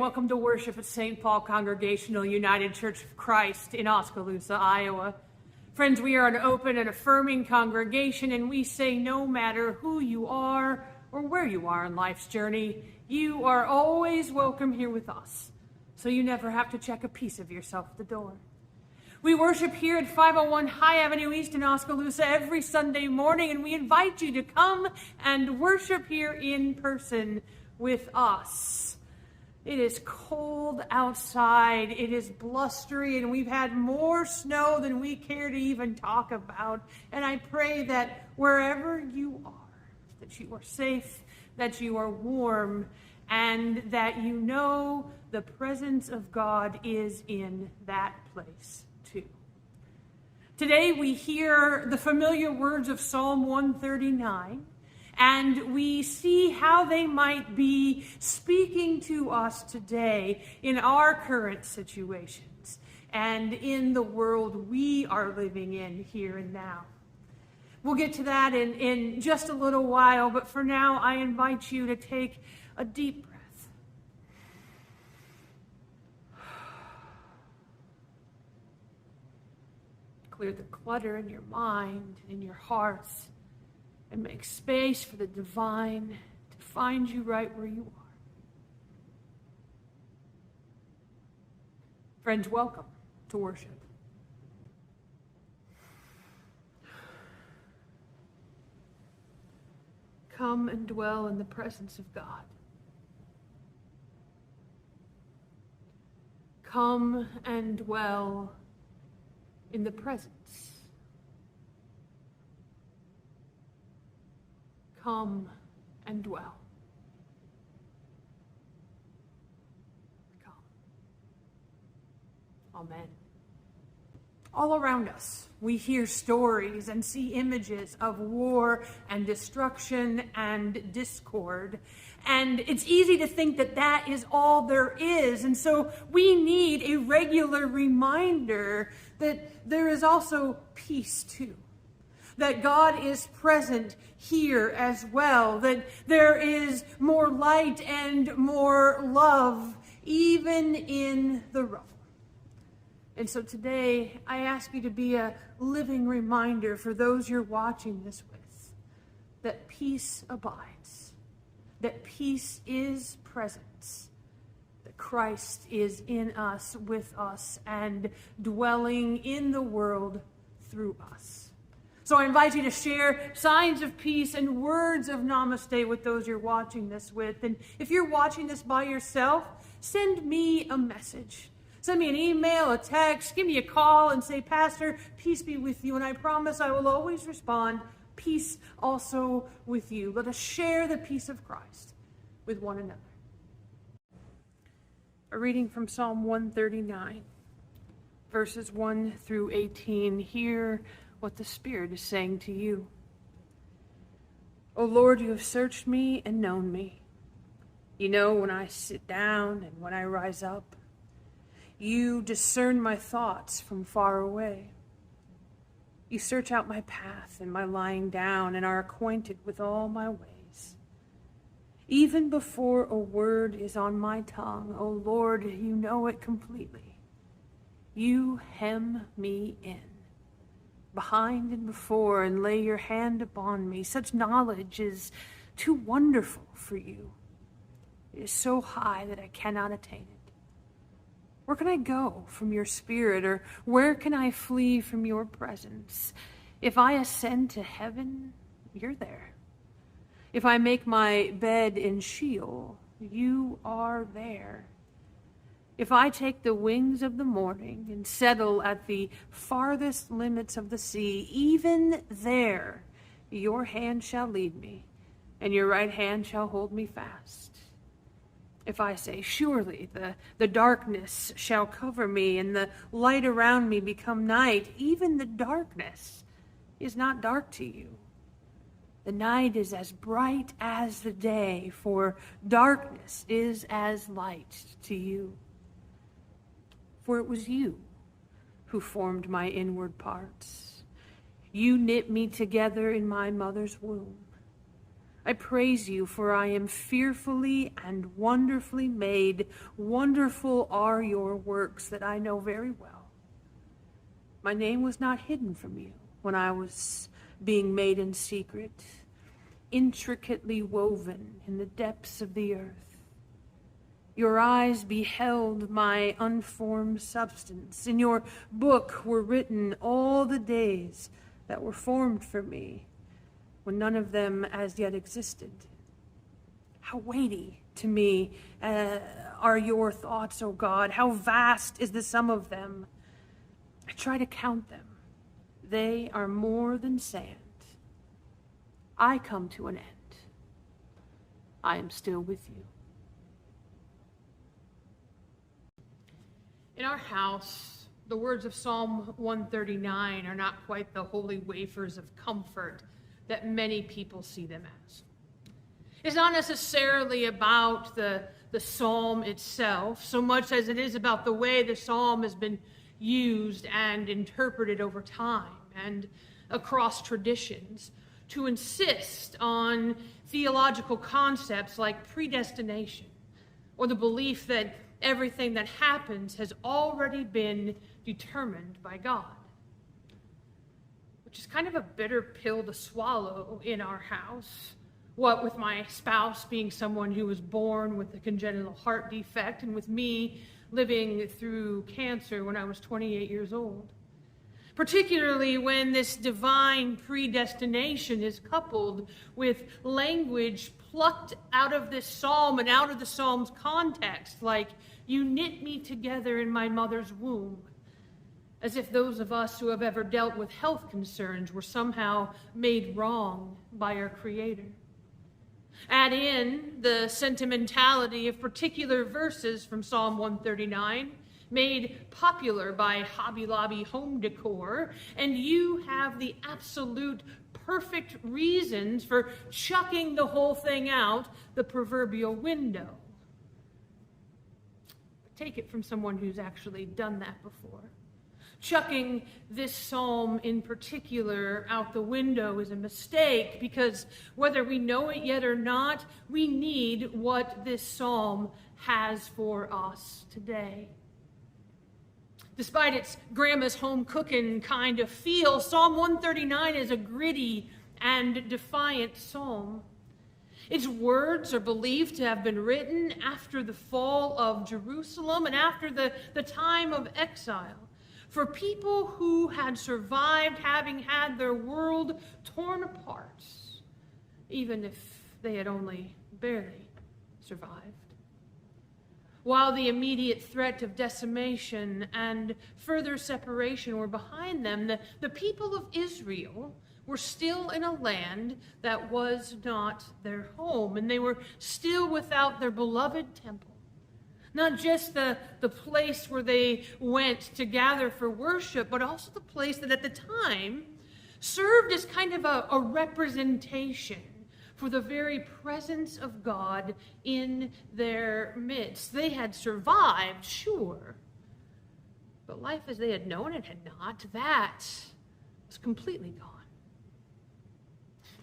welcome to worship at St. Paul Congregational United Church of Christ in Oskaloosa, Iowa. Friends, we are an open and affirming congregation, and we say no matter who you are or where you are in life's journey, you are always welcome here with us, so you never have to check a piece of yourself at the door. We worship here at 501 High Avenue East in Oskaloosa every Sunday morning, and we invite you to come and worship here in person with us. It is cold outside, it is blustery, and we've had more snow than we care to even talk about. And I pray that wherever you are, that you are safe, that you are warm, and that you know the presence of God is in that place too. Today we hear the familiar words of Psalm 139. And we see how they might be speaking to us today in our current situations and in the world we are living in here and now. We'll get to that in just a little while, but for now, I invite you to take a deep breath. Clear the clutter in your mind and in your hearts, and make space for the divine to find you right where you are. Friends, welcome to worship. Come and dwell in the presence of God. Come and dwell in the presence. Come and dwell. Come. Amen. All around us, we hear stories and see images of war and destruction and discord. And it's easy to think that that is all there is. And so we need a regular reminder that there is also peace too. That God is present here as well, that there is more light and more love, even in the rubble. And so today, I ask you to be a living reminder for those you're watching this with, that peace abides, that peace is present, that Christ is in us, with us, and dwelling in the world through us. So I invite you to share signs of peace and words of namaste with those you're watching this with. And if you're watching this by yourself, send me a message. Send me an email, a text, give me a call and say, Pastor, peace be with you. And I promise I will always respond, peace also with you. Let us share the peace of Christ with one another. A reading from Psalm 139, verses 1 through 18. Hear what the Spirit is saying to you. O Lord, you have searched me and known me. You know when I sit down and when I rise up. You discern my thoughts from far away. You search out my path and my lying down and are acquainted with all my ways. Even before a word is on my tongue, O Lord, you know it completely. You hem me in, behind and before, and lay your hand upon me. Such knowledge is too wonderful for you. It is so high that I cannot attain it. Where can I go from your spirit, or where can I flee from your presence? If I ascend to heaven, you're there. If I make my bed in Sheol, you are there. If I take the wings of the morning and settle at the farthest limits of the sea, even there your hand shall lead me, and your right hand shall hold me fast. If I say, surely the darkness shall cover me, and the light around me become night, even the darkness is not dark to you. The night is as bright as the day, for darkness is as light to you. For it was you who formed my inward parts. You knit me together in my mother's womb. I praise you, for I am fearfully and wonderfully made. Wonderful are your works that I know very well. My name was not hidden from you when I was being made in secret, intricately woven in the depths of the earth. Your eyes beheld my unformed substance. In your book were written all the days that were formed for me, when none of them as yet existed. How weighty to me are your thoughts, O God. How vast is the sum of them. I try to count them. They are more than sand. I come to an end. I am still with you. In our house, the words of Psalm 139 are not quite the holy wafers of comfort that many people see them as. It's not necessarily about the psalm itself, so much as it is about the way the psalm has been used and interpreted over time and across traditions to insist on theological concepts like predestination, or the belief that everything that happens has already been determined by God, which is kind of a bitter pill to swallow in our house. What with my spouse being someone who was born with a congenital heart defect, and with me living through cancer when I was 28 years old. Particularly when this divine predestination is coupled with language plucked out of this psalm and out of the psalm's context, like, you knit me together in my mother's womb, as if those of us who have ever dealt with health concerns were somehow made wrong by our Creator. Add in the sentimentality of particular verses from Psalm 139, made popular by Hobby Lobby home decor, and you have the absolute perfect reasons for chucking the whole thing out the proverbial window. Take it from someone who's actually done that before. Chucking this psalm in particular out the window is a mistake, because whether we know it yet or not, we need what this psalm has for us today. Despite its grandma's home cooking kind of feel, Psalm 139 is a gritty and defiant psalm. Its words are believed to have been written after the fall of Jerusalem and after the time of exile, for people who had survived having had their world torn apart, even if they had only barely survived. While the immediate threat of decimation and further separation were behind them, the people of Israel were still in a land that was not their home, and they were still without their beloved temple. Not just the place where they went to gather for worship, but also the place that at the time served as kind of a representation for the very presence of God in their midst. They had survived, sure, but life as they had known it had not. That was completely gone.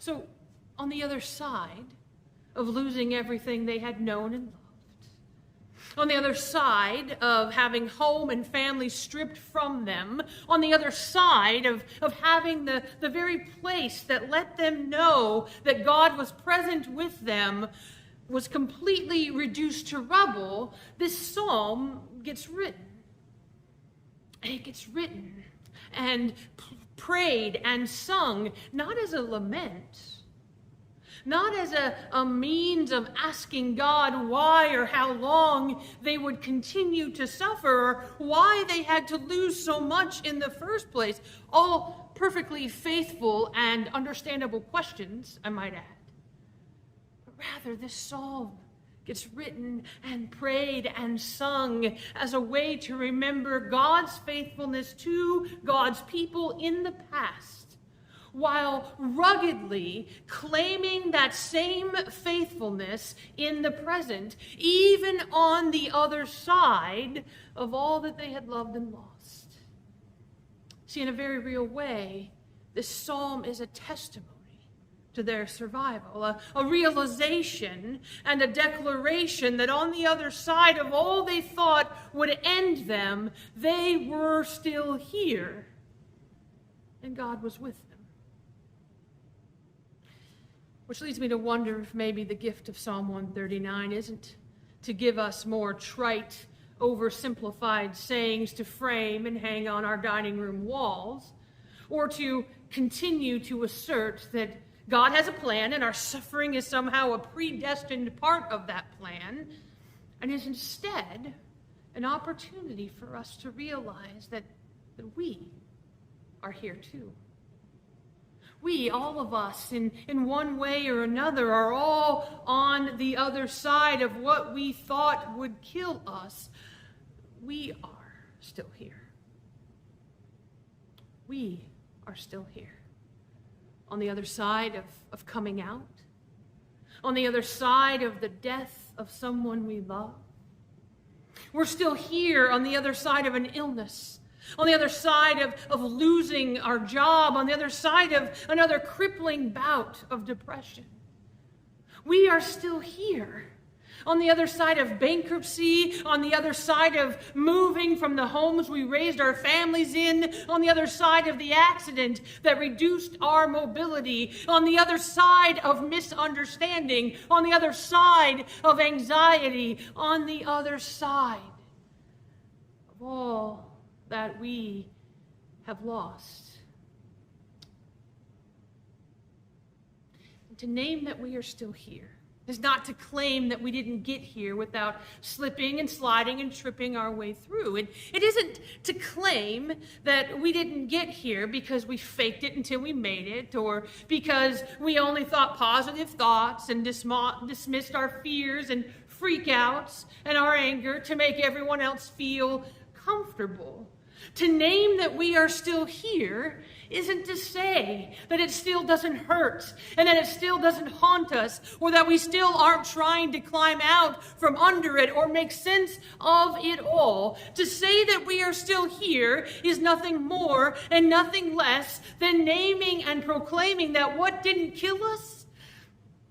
So, on the other side of losing everything they had known and loved, on the other side of having home and family stripped from them, on the other side of having the very place that let them know that God was present with them was completely reduced to rubble, this psalm gets written. And it gets written and prayed and sung, not as a lament, not as a means of asking God why or how long they would continue to suffer, or why they had to lose so much in the first place. All perfectly faithful and understandable questions, I might add. But rather, this psalm gets written and prayed and sung as a way to remember God's faithfulness to God's people in the past, while ruggedly claiming that same faithfulness in the present, even on the other side of all that they had loved and lost. See, in a very real way, this psalm is a testimony to their survival, a realization and a declaration that on the other side of all they thought would end them, they were still here, and God was with them. Which leads me to wonder if maybe the gift of Psalm 139 isn't to give us more trite, oversimplified sayings to frame and hang on our dining room walls, or to continue to assert that God has a plan and our suffering is somehow a predestined part of that plan, and is instead an opportunity for us to realize that we are here too. We, all of us, in one way or another, are all on the other side of what we thought would kill us. We are still here. We are still here. On the other side of coming out. On the other side of the death of someone we love. We're still here on the other side of an illness. On the other side of losing our job. On the other side of another crippling bout of depression. We are still here. On the other side of bankruptcy, on the other side of moving from the homes we raised our families in, on the other side of the accident that reduced our mobility, on the other side of misunderstanding, on the other side of anxiety, on the other side of all that we have lost. And to name that we are still here is not to claim that we didn't get here without slipping and sliding and tripping our way through. It isn't to claim that we didn't get here because we faked it until we made it, or because we only thought positive thoughts and dismissed our fears and freakouts and our anger to make everyone else feel comfortable. To name that we are still here isn't to say that it still doesn't hurt and that it still doesn't haunt us, or that we still aren't trying to climb out from under it or make sense of it all. To say that we are still here is nothing more and nothing less than naming and proclaiming that what didn't kill us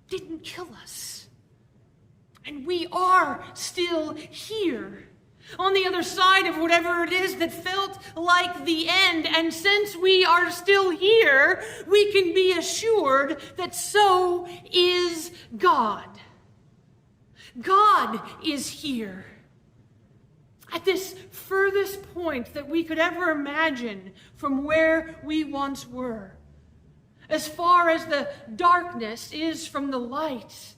didn't kill us. And we are still here. On the other side of whatever it is that felt like the end. And since we are still here, we can be assured that so is God. God is here. At this furthest point that we could ever imagine from where we once were. As far as the darkness is from the light.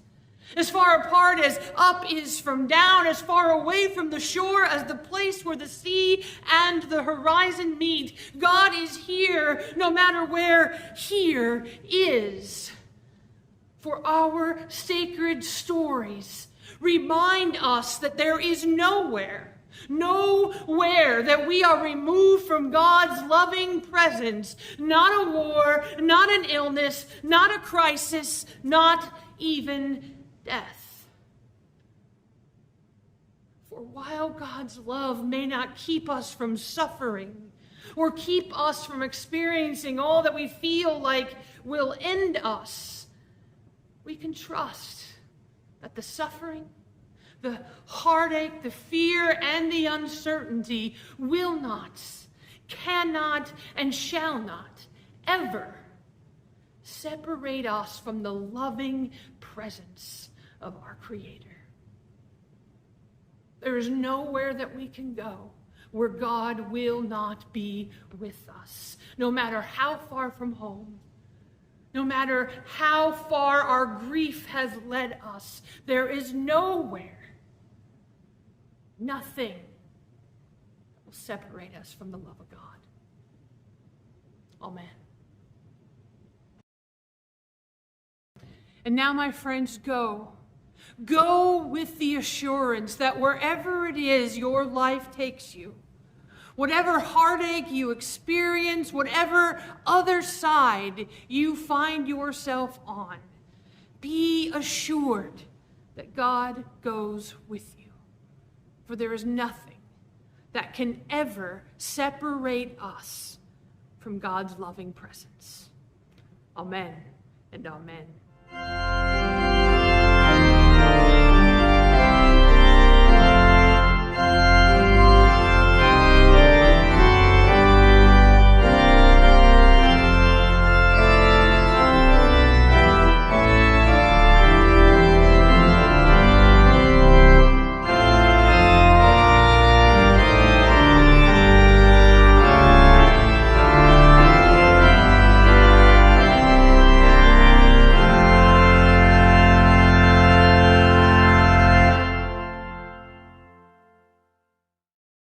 As far apart as up is from down, as far away from the shore as the place where the sea and the horizon meet. God is here no matter where here is. For our sacred stories remind us that there is nowhere that we are removed from God's loving presence. Not a war, not an illness, not a crisis, not even death. For while God's love may not keep us from suffering or keep us from experiencing all that we feel like will end us, we can trust that the suffering, the heartache, the fear, and the uncertainty will not, cannot, and shall not ever separate us from the loving presence of our Creator. There is nowhere that we can go where God will not be with us, no matter how far from home, no matter how far our grief has led us. There is nowhere, nothing that will separate us from the love of God. Amen. And now, my friends, go. Go with the assurance that wherever it is your life takes you, whatever heartache you experience, whatever other side you find yourself on, be assured that God goes with you. For there is nothing that can ever separate us from God's loving presence. Amen and amen.